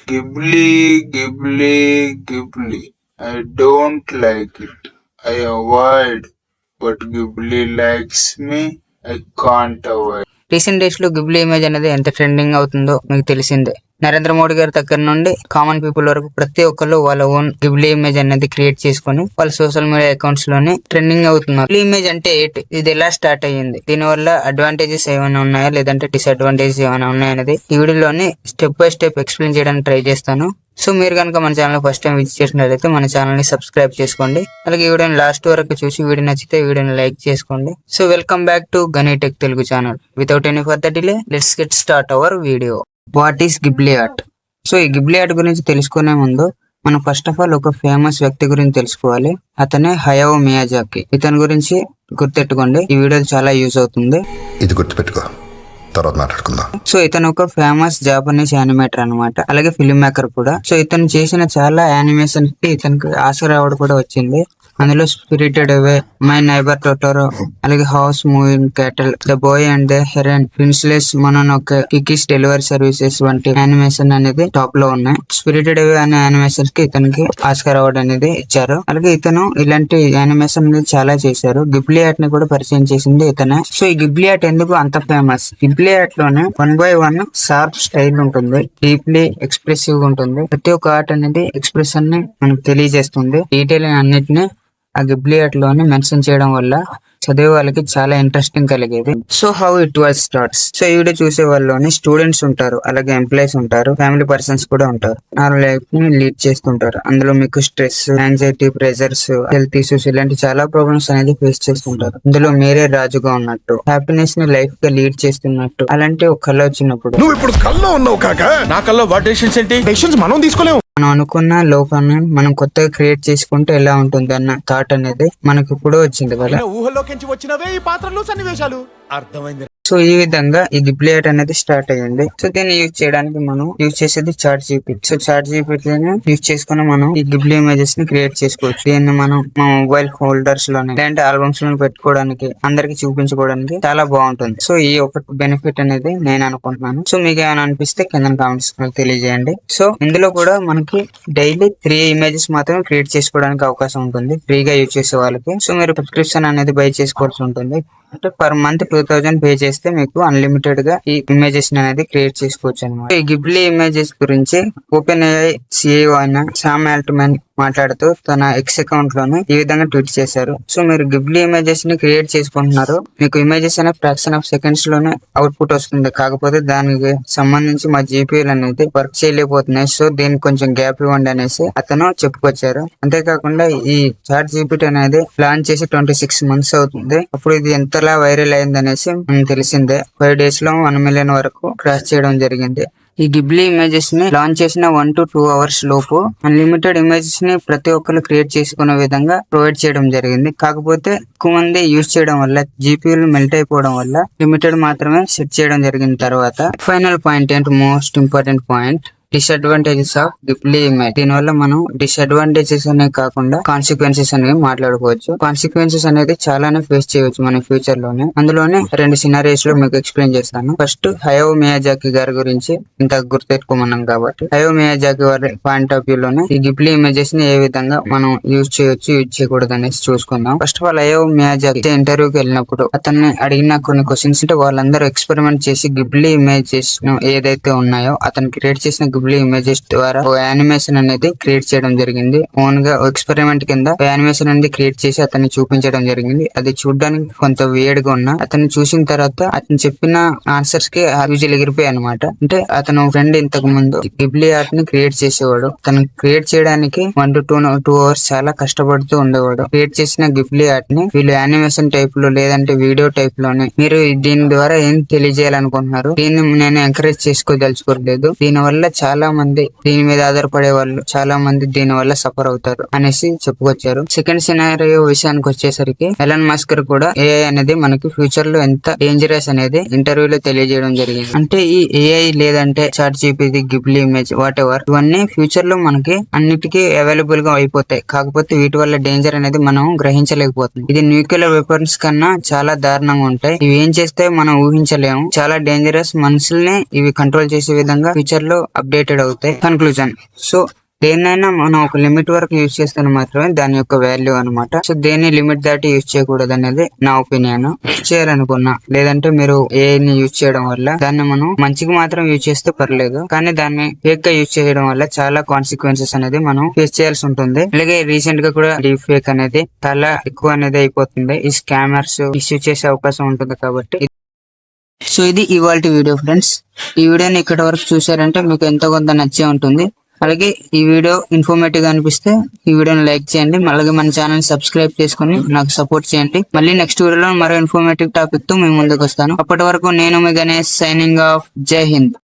Ghibli. I don't like it. I avoid, but Ghibli likes me. I can't avoid. Recent days లో Ghibli image అనేది ఎంత trending అవుతుందో మీకు తెలిసిందే. నరేంద్ర మోడీ గారి దగ్గర నుండి కామన్ పీపుల్ వరకు ప్రతి ఒక్కరు వాళ్ళ ఓన్ గిబ్లీ ఇమేజ్ అనేది క్రియేట్ చేసుకుని వాళ్ళ సోషల్ మీడియా అకౌంట్స్ లోనే ట్రెండింగ్ అవుతున్నారు. గిబ్లీ ఇమేజ్ అంటే ఏంటి, ఇది ఎలా స్టార్ట్ అయ్యింది, దీని వల్ల అడ్వాంటేజెస్ ఏమైనా ఉన్నాయా లేదంటే డిసడ్వాంటేజెస్ ఏమైనా ఉన్నాయా అనేది ఈ వీడియోలోని స్టెప్ బై స్టెప్ ఎక్స్ప్లెయిన్ చేయడానికి ట్రై చేస్తాను. సో మీరు కనుక మన ఛానల్ ఫస్ట్ టైం విజిట్ చేసినట్లయితే మన ఛానల్ ని సబ్స్క్రైబ్ చేసుకోండి. అలాగే ఈ వీడియోని లాస్ట్ వరకు చూసి వీడియో నచ్చితే వీడియోని లైక్ చేసుకోండి. సో వెల్కమ్ బ్యాక్ టు గనీ tech Telugu channel. Without any further delay let's get start our video. What is Ghibli art? So ఈ గిబ్లీ ఆర్ట్ గురించి తెలుసుకునే ముందు మనం ఫస్ట్ ఆఫ్ ఆల్ ఒక ఫేమస్ వ్యక్తి గురించి తెలుసుకోవాలి. అతనే హయాఓ మియాజాకి. ఇతని గురించి గుర్తెట్టుకోండి, ఈ వీడియో చాలా యూజ్ అవుతుంది. ఇది గుర్తుపెట్టుకో, తర్వాత మాట్లాడుకుందాం. సో ఇతను ఒక ఫేమస్ జాపనీస్ యానిమేటర్ అనమాట, అలాగే ఫిల్మ్ మేకర్ కూడా. సో ఇతను చేసిన చాలా యానిమేషన్ కి ఇతనికి ఆస్కార్ అవార్డు కూడా వచ్చింది. అందులో spirited away, my neighbour Totoro, అలాగే house moving castle, the boy and the heron, princess Mononoke, Kiki's delivery services వంటి యానిమేషన్ అనేది టాప్ లో ఉన్నాయి. స్పిరిటెడ్ అవే అనే యానిమేషన్ కి ఇతనికి ఆస్కార్ అవార్డు అనేది ఇచ్చారు. అలాగే ఇతను ఇలాంటి యానిమేషన్ చాలా చేశారు. గిబ్లీ ఆర్ట్ ని కూడా పరిచయం చేసింది ఇతనే. సో ఈ గిబ్లీ ఆర్ట్ ఎందుకు అంత ఫేమస్? గిబ్లీ ఆర్ట్ లోనే 1 by 1 షార్ప్ స్టైల్ ఉంటుంది, డీప్లీ ఎక్స్ప్రెసివ్ గా ఉంటుంది. ప్రతి ఒక్క ఆర్ట్ అనేది ఎక్స్ప్రెషన్ ని మనకు తెలియజేస్తుంది. డీటెయిల్ అన్నిటిని ఆ గిబ్లీ ఆర్ట్ లోనే మెన్షన్ చేయడం వల్ల చదివే వాళ్ళకి చాలా ఇంట్రెస్టింగ్ కలిగేది. So how it was starts. So ఈ వీడియో చూసే వాళ్ళలోని స్టూడెంట్స్ ఉంటారు, అలాగే ఎంప్లాయీస్ ఉంటారు, ఫ్యామిలీ పర్సన్స్ కూడా ఉంటారు. ఆ లైఫ్ ని లీడ్ చేస్తుంటారు. అందులో మీకు stress, anxiety, pressures, health issues ఇలాంటి చాలా ప్రాబ్లమ్స్ అనేది ఫేస్ చేస్తుంటారు. ఇందులో మీరే రాజుగా ఉన్నట్టు, హ్యాపీనెస్ ని లైఫ్ గా లీడ్ చేస్తున్నట్టు అలాంటి ఒక కళ వచ్చినప్పుడు, నువ్వు ఇప్పుడు కల్లో ఉన్నావు కాక, నా కల్లో వాట్ డెసిషన్స్ ఏంటి? డెసిషన్స్ మనం తీసుకోలేము. మనం అనుకున్న లోకాన్ని మనం కొత్తగా క్రియేట్ చేసుకుంటే ఎలా ఉంటుంది అన్న థాట్ అనేది మనకి ఇప్పుడు వచ్చింది కదా. ఊహలోకించి వచ్చినవే ఈ పాత్రలు, సన్నివేశాలు. అర్థమైంది. సో ఈ విధంగా ఈ గిబ్లీ ఆర్ట్ అనేది స్టార్ట్ అయ్యింది. సో దీన్ని యూజ్ చేయడానికి మనం యూజ్ చేసేది చాట్ జీపీటీ. సో చాట్ జీపీటీని యూజ్ చేసుకుని మనం ఈ గిబ్లీ ఇమేజెస్ ని క్రియేట్ చేసుకోవచ్చు. దీన్ని మనం మా మొబైల్ హోల్డర్స్ లోనే లేదంటే ఆల్బమ్స్ లో పెట్టుకోవడానికి, అందరికి చూపించుకోవడానికి చాలా బాగుంటుంది. సో ఈ ఒక బెనిఫిట్ అనేది నేను అనుకుంటున్నాను. సో మీకు ఏమైనా అనిపిస్తే కింద కామెంట్స్ తెలియజేయండి. సో ఇందులో కూడా మనకి డైలీ 3 ఇమేజెస్ మాత్రమే క్రియేట్ చేసుకోవడానికి అవకాశం ఉంటుంది ఫ్రీగా యూజ్ చేసే వాళ్ళకి. సో మీరు సబ్స్క్రిప్షన్ అనేది బై చేసుకోవాల్సి ఉంటుంది. అంటే పర్ మంత్ 2000 పే చేస్తే మీకు అన్లిమిటెడ్ గా ఈ ఇమేజెస్ అనేది క్రియేట్ చేసుకోవచ్చు అనమాట. ఈ గిబ్లీ ఇమేజెస్ గురించి ఓపెన్ ఏఐ సిఇఓ అయిన సామ్ ఆల్ట్మన్ మాట్లాడుతూ తన ఎక్స్ అకౌంట్ లోనే ఈ విధంగా ట్వీట్ చేశారు. సో మీరు గిబ్లీ ఇమేజెస్ ని క్రియేట్ చేసుకుంటున్నారు, మీకు ఇమేజెస్ అనే ఫ్రాక్షన్ ఆఫ్ సెకండ్స్ లోనే అవుట్పుట్ వస్తుంది. కాకపోతే దానికి సంబంధించి మా జీపీఎల్ అనేది వర్క్ చేయలేకపోతున్నాయి. సో దీనికి కొంచెం గ్యాప్ ఇవ్వండి అనేసి అతను చెప్పుకొచ్చారు. అంతేకాకుండా ఈ చాట్ జీపీటీ అనేది లాంచ్ చేసి 26 months అవుతుంది. అప్పుడు ఇది ఎంతలా వైరల్ అయింది అనేసి మనకు తెలిసిందే. 5 days లో 1 million వరకు క్రాస్ చేయడం జరిగింది. ఈ గిబ్లీ ఇమేజెస్ ని లాంచ్ చేసిన 1 to 2 hours లోపు అన్లిమిటెడ్ ఇమేజెస్ ని ప్రతి ఒక్కరు క్రియేట్ చేసుకునే విధంగా ప్రొవైడ్ చేయడం జరిగింది. కాకపోతే ఎక్కువ మంది యూజ్ చేయడం వల్ల జీపీయూలు మెల్ట్ అయిపోవడం వల్ల లిమిటెడ్ మాత్రమే సెట్ చేయడం జరిగిన తర్వాత ఫైనల్ పాయింట్ ఏంటి, most important point, disadvantages of Ghibli image. దీని వల్ల మనం డిసడ్వాంటేజెస్ అనే కాకుండా కాన్సిక్వెన్సెస్ అనేవి మాట్లాడుకోవచ్చు. కాన్సిక్వెన్సెస్ అనేది చాలానే ఫేస్ చేయవచ్చు మన ఫ్యూచర్ లోనే. అందులోనే 2 scenarios లో మీకు ఎక్స్ప్లెయిన్ చేస్తాను. ఫస్ట్ హయాఓ మియాజాకి గారి గురించి ఇంత గుర్తెట్టుకోమన్నాం కాబట్టి హయాఓ మియాజాకి వారి పాయింట్ ఆఫ్ వ్యూ లోనే ఈ గిబ్లీ ఇమేజెస్ ని ఏ విధంగా మనం యూజ్ చేయొచ్చు, యూజ్ చేయకూడదు అనేసి చూసుకుందాం. ఫస్ట్ ఆఫ్ ఆల్ హయాఓ మియాజాకి ఇంటర్వ్యూకి వెళ్ళినప్పుడు అతన్ని అడిగిన కొన్ని క్వశ్చన్స్ అంటే వాళ్ళందరూ ఎక్స్పెరిమెంట్ చేసి గిబ్లీ ఇమేజెస్ ఏదైతే ఉన్నాయో అతను క్రియేట్ చేసిన గిబ్లీ ఇమేజెస్ ద్వారా ఓ యానిమేషన్ అనేది క్రియేట్ చేయడం జరిగింది. ఓన్ గా ఎక్స్పెరిమెంట్ కింద యానిమేషన్ అనేది క్రియేట్ చేసి అతన్ని చూపించడం జరిగింది. అది చూడడానికి కొంత వేడ్ గా ఉన్నా అతన్ని చూసిన తర్వాత అతను చెప్పిన ఆన్సర్స్ కి విజువల్ ఎగిరిపోయాయి అనమాట. అంటే అతను ఫ్రెండ్ ఇంతకు ముందు గిబ్లీ ఆర్ట్ ని క్రియేట్ చేసేవాడు. తను క్రియేట్ చేయడానికి 1 to 2 hours చాలా కష్టపడుతూ ఉండేవాడు. క్రియేట్ చేసిన గిబ్లీ ఆర్ట్ ని వీళ్ళు యానిమేషన్ టైప్ లో లేదంటే వీడియో టైప్ లోనే మీరు దీని ద్వారా ఏం తెలియజేయాలనుకుంటున్నారు, దీన్ని నేను ఎంకరేజ్ చేసుకోదలుచుకోలేదు, దీని వల్ల చాలా మంది దీని మీద ఆధారపడే వాళ్ళు చాలా మంది దీని వల్ల సఫర్ అవుతారు అనేసి చెప్పుకొచ్చారు. సెకండ్ సినారియో విషయానికి వచ్చేసరికి ఎలన్ మస్క్ కూడా ఏఐ అనేది మనకి ఫ్యూచర్ లో ఎంత డేంజరస్ అనేది ఇంటర్వ్యూలో తెలియజేయడం జరిగింది. అంటే ఈ ఏఐ లేదంటే chat GPT, Ghibli image, whatever ఇవన్నీ ఫ్యూచర్ లో మనకి అన్నిటికీ అవైలబుల్ గా అయిపోతాయి. కాకపోతే వీటి వల్ల డేంజర్ అనేది మనం గ్రహించలేకపోతుంది. ఇది న్యూక్లియర్ వెపన్స్ కన్నా చాలా దారుణంగా ఉంటాయి. ఇవి ఏం చేస్తే మనం ఊహించలేము, చాలా డేంజరస్. మనుషుల్ని ఇవి కంట్రోల్ చేసే విధంగా ఫ్యూచర్ లో అప్డేట్ అప్డేటెడ్ అవుతాయి. కన్క్లూజన్, సో దేన్నైనా మనం ఒక లిమిట్ వరకు యూజ్ చేస్తే మాత్రమే దాని యొక్క వాల్యూ అన్నమాట. సో దేన్ని లిమిట్ దాటి యూజ్ చేయకూడదు అనేది నా ఒపీనియన్. యూజ్ చేయాలనుకున్నా లేదంటే మీరు ఏని యూజ్ చేయడం వల్ల దాన్ని మనం మంచిగా మాత్రం యూజ్ చేస్తే పర్లేదు, కానీ దాన్ని ఫేక్ గా యూజ్ చేయడం వల్ల చాలా కాన్సిక్వెన్సెస్ అనేది మనం ఫేస్ చేయాల్సి ఉంటుంది. అలాగే రీసెంట్ గా కూడా డీప్ ఫేక్ అనేది చాలా ఎక్కువ అనేది అయిపోతుంది. ఈ స్కామర్స్ ఇష్యూ చేసే అవకాశం ఉంటుంది కాబట్టి. సో ఇది ఇవాల్టి వీడియో ఫ్రెండ్స్. ఈ వీడియోని ఇక్కడ వరకు చూసారంటే మీకు ఎంతో కొంత నచ్చే ఉంటుంది. అలాగే ఈ వీడియో ఇన్ఫర్మేటివ్ గా అనిపిస్తే ఈ వీడియోని లైక్ చేయండి. అలాగే మన ఛానల్ సబ్స్క్రైబ్ చేసుకుని నాకు సపోర్ట్ చేయండి. మళ్ళీ నెక్స్ట్ వీడియోలో మరో ఇన్ఫర్మేటివ్ టాపిక్ తో మేము ముందుకు వస్తాను. అప్పటి వరకు నేను మీ గణేష్ సైనింగ్ ఆఫ్. జై హింద్.